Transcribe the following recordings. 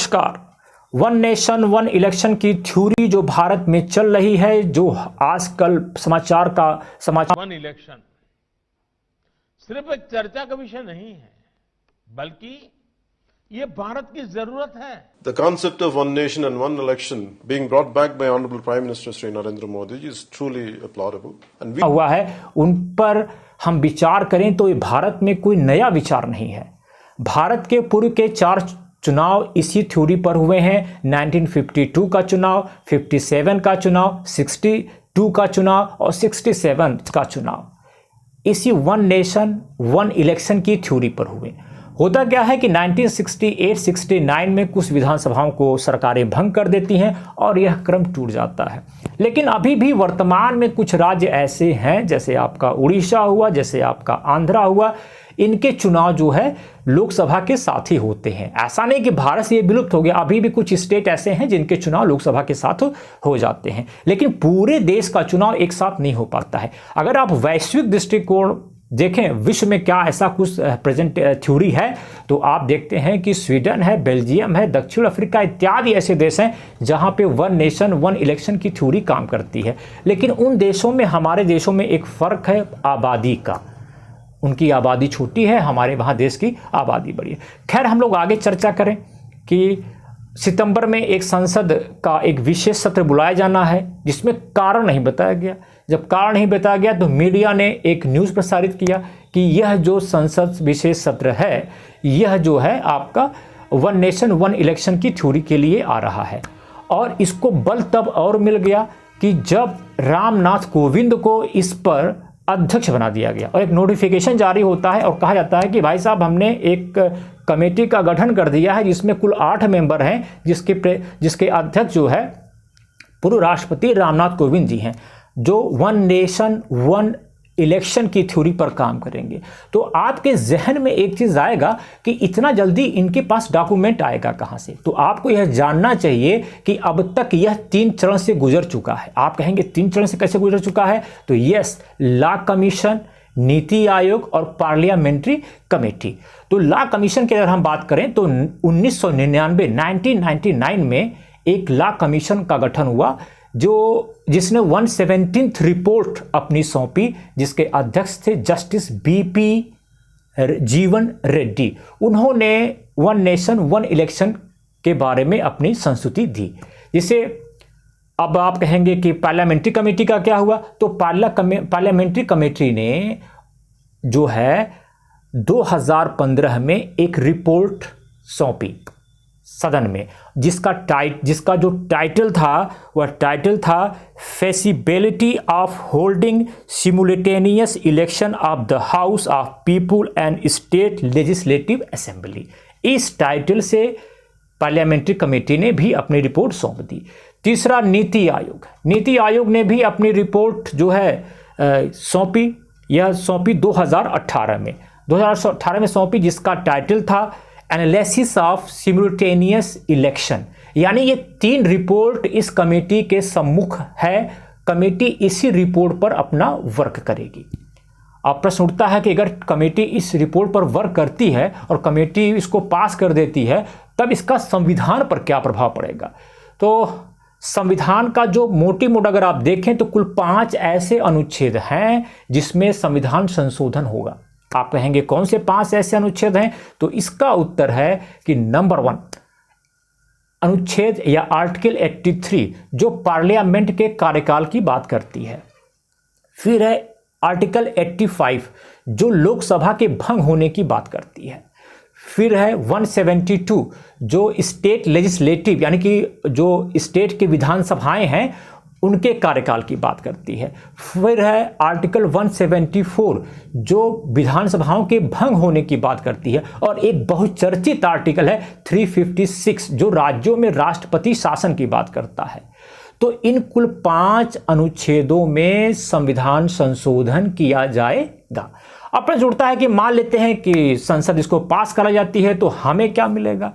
नमस्कार। One nation one election की theory जो भारत में चल रही है, जो आजकल समाचार वन इलेक्शन सिर्फ एक चर्चा का विषय नहीं है, बल्कि ये भारत की जरूरत है। The concept of one nation and one election being brought back by Honorable Prime Minister Shri Narendra Modi is truly applaudable. And हुआ है उन पर हम विचार करें तो ये भारत में कोई नया विचार नहीं है। भारत के पूर्व के 4 चुनाव इसी थ्योरी पर हुए हैं। 1952 का चुनाव, 57 का चुनाव, 62 का चुनाव और 67 का चुनाव इसी वन नेशन वन इलेक्शन की थ्योरी पर हुए। होता क्या है कि 1968-69 में कुछ विधानसभाओं को सरकारें भंग कर देती हैं और यह क्रम टूट जाता है। लेकिन अभी भी वर्तमान में कुछ राज्य ऐसे हैं, जैसे आपका उड़ीसा हुआ, जैसे आपका आंध्रा हुआ, इनके चुनाव जो है लोकसभा के साथ ही होते हैं। ऐसा नहीं कि भारत से ये विलुप्त हो गया, अभी भी कुछ स्टेट ऐसे हैं जिनके चुनाव लोकसभा के साथ हो जाते हैं, लेकिन पूरे देश का चुनाव एक साथ नहीं हो पाता है। अगर आप वैश्विक दृष्टिकोण देखें, विश्व में क्या ऐसा कुछ प्रेजेंट थ्योरी है, तो आप देखते हैं कि स्वीडन है, बेल्जियम है, दक्षिण अफ्रीका इत्यादि ऐसे देश हैं जहां पे वन नेशन वन इलेक्शन की थ्योरी काम करती है। लेकिन उन देशों में हमारे देशों में एक फ़र्क है आबादी का। उनकी आबादी छोटी है, हमारे वहाँ देश की आबादी बड़ी है। खैर, हम लोग आगे चर्चा करें कि सितंबर में एक संसद का एक विशेष सत्र बुलाया जाना है, जिसमें कारण नहीं बताया गया। जब कारण नहीं बताया गया तो मीडिया ने एक न्यूज़ प्रसारित किया कि यह जो संसद विशेष सत्र है, यह जो है आपका वन नेशन वन इलेक्शन की थ्योरी के लिए आ रहा है। और इसको बल तब और मिल गया कि जब रामनाथ कोविंद को इस पर अध्यक्ष बना दिया गया और एक नोटिफिकेशन जारी होता है और कहा जाता है कि भाई साहब, हमने एक कमेटी का गठन कर दिया है जिसमें कुल 8 मेंबर हैं, जिसके अध्यक्ष जो है पूर्व राष्ट्रपति रामनाथ कोविंद जी हैं, जो वन नेशन वन इलेक्शन की थ्योरी पर काम करेंगे। तो आपके जहन में एक चीज़ आएगा कि इतना जल्दी इनके पास डॉक्यूमेंट आएगा कहाँ से। तो आपको यह जानना चाहिए कि अब तक यह 3 चरण से गुजर चुका है। आप कहेंगे 3 चरण से कैसे गुजर चुका है? तो yes, law commission, NITI Aayog और पार्लियामेंट्री कमेटी। तो लॉ कमीशन की अगर हम बात करें तो 1999 में एक लॉ कमीशन का गठन हुआ, जिसने 117th रिपोर्ट अपनी सौंपी, जिसके अध्यक्ष थे जस्टिस BP जीवन रेड्डी। उन्होंने वन नेशन वन इलेक्शन के बारे में अपनी संस्तुति दी, जिसे अब आप कहेंगे कि पार्लियामेंट्री कमेटी का क्या हुआ। तो पार्लियामेंट्री कमेटी ने जो है 2015 में एक रिपोर्ट सौंपी सदन में, जिसका जो टाइटल था वह टाइटल था feasibility of holding simultaneous election of the house of people and state legislative assembly. इस टाइटल से पार्लियामेंट्री कमेटी ने भी अपनी रिपोर्ट सौंप दी। तीसरा, नीति आयोग। नीति आयोग ने भी अपनी रिपोर्ट जो है सौंपी। यह सौंपी 2018 में सौंपी, जिसका टाइटल था एनालिसिस ऑफ सिमुलेटेनियस इलेक्शन। यानी ये 3 रिपोर्ट इस कमेटी के सम्मुख है। कमेटी इसी रिपोर्ट पर अपना वर्क करेगी। अब प्रश्न उठता है कि अगर कमेटी इस रिपोर्ट पर वर्क करती है और कमेटी इसको पास कर देती है, तब इसका संविधान पर क्या प्रभाव पड़ेगा? तो संविधान का जो मोटी मोट अगर आप देखें तो कुल 5 ऐसे अनुच्छेद हैं जिसमें संविधान संशोधन होगा। आप कहेंगे कौन से 5 ऐसे अनुच्छेद हैं? तो इसका उत्तर है कि नंबर 1 अनुच्छेद या आर्टिकल 83 जो पार्लियामेंट के कार्यकाल की बात करती है। फिर है आर्टिकल 85 जो लोकसभा के भंग होने की बात करती है। फिर है 172 जो स्टेट लेजिस्लेटिव यानी कि जो स्टेट की विधानसभाएं हैं उनके कार्यकाल की बात करती है। फिर है आर्टिकल 174 जो विधानसभाओं के भंग होने की बात करती है। और एक बहुचर्चित आर्टिकल है 356 जो राज्यों में राष्ट्रपति शासन की बात करता है। तो इन कुल 5 अनुच्छेदों में संविधान संशोधन किया जाएगा। अब प्रश्न उठता है कि मान लेते हैं कि संसद इसको पास करा जाती है तो हमें क्या मिलेगा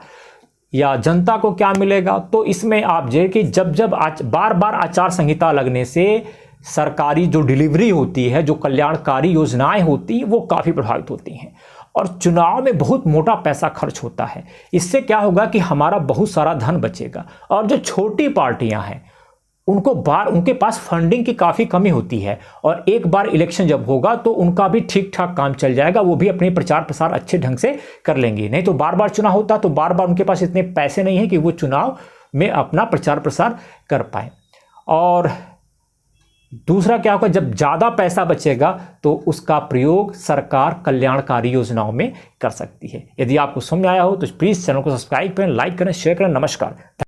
या जनता को क्या मिलेगा? तो इसमें आप जो कि जब बार बार आचार संहिता लगने से सरकारी जो डिलीवरी होती है, जो कल्याणकारी योजनाएं होती हैं, वो काफ़ी प्रभावित होती हैं। और चुनाव में बहुत मोटा पैसा खर्च होता है। इससे क्या होगा कि हमारा बहुत सारा धन बचेगा, और जो छोटी पार्टियां हैं उनके पास फंडिंग की काफ़ी कमी होती है, और एक बार इलेक्शन जब होगा तो उनका भी ठीक ठाक काम चल जाएगा, वो भी अपने प्रचार प्रसार अच्छे ढंग से कर लेंगे। नहीं तो बार बार चुनाव होता तो बार बार उनके पास इतने पैसे नहीं हैं कि वो चुनाव में अपना प्रचार प्रसार कर पाए। और दूसरा क्या होगा, जब ज़्यादा पैसा बचेगा तो उसका प्रयोग सरकार कल्याणकारी योजनाओं में कर सकती है। यदि आपको समझ में आया हो तो प्लीज़ चैनल को सब्सक्राइब करें, लाइक करें, शेयर करें। नमस्कार।